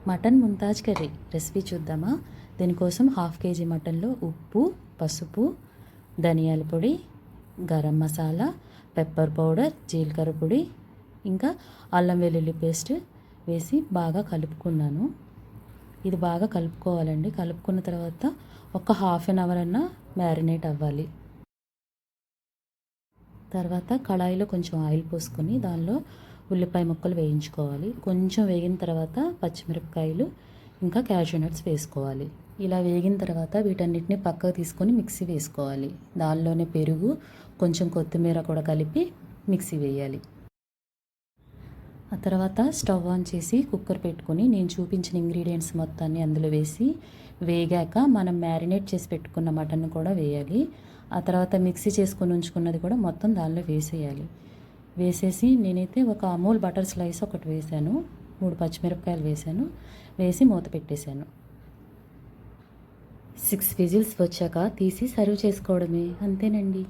Mutton Mumtaz curry recipe చూద్దామా. దీనికోసం 1/2 KG మటన్లో ఉప్పు, పసుపు, ధనియాల పొడి, గరం మసాలా, పెప్పర్ పౌడర్, జీలకర్ర పొడి, ఇంకా అల్లం వెల్లుల్లి పేస్ట్ వేసి బాగా కలుపుకున్నాను. ఇది బాగా కలుపుకోవాలండి. కలుపుకున్న తర్వాత ఒక 1/2 అవర్ అన్నా మ్యారినేట్ అవ్వాలి. తర్వాత కళాయిలో కొంచెం ఆయిల్ పోసుకొని దానిలో ఉల్లిపాయ ముక్కలు వేయించుకోవాలి. కొంచెం వేగిన తర్వాత పచ్చిమిరపకాయలు ఇంకా క్యాషూ నట్స్ వేసుకోవాలి. ఇలా వేగిన తర్వాత వీటన్నిటిని పక్కకు తీసుకొని మిక్సీ వేసుకోవాలి. దానిలోనే పెరుగు, కొంచెం కొత్తిమీర కూడా కలిపి మిక్సీ వేయాలి. ఆ తర్వాత స్టవ్ ఆన్ చేసి కుక్కర్ పెట్టుకొని నేను చూపించిన ఇంగ్రీడియంట్స్ మొత్తాన్ని అందులో వేసి వేగాక మనం మ్యారినేట్ చేసి పెట్టుకున్న మటన్ కూడా వేయాలి. ఆ తర్వాత మిక్సీ చేసుకొని ఉంచుకున్నది కూడా మొత్తం దానిలో వేసేయాలి. వేసేసి నేనైతే ఒక అమూల్ బటర్ స్లైస్ ఒకటి వేసాను, 3 పచ్చిమిరపకాయలు వేసాను, వేసి మూత పెట్టేశాను. 6 విజిల్స్ వచ్చాక తీసి సర్వ్ చేసుకోవడమే, అంతేనండి.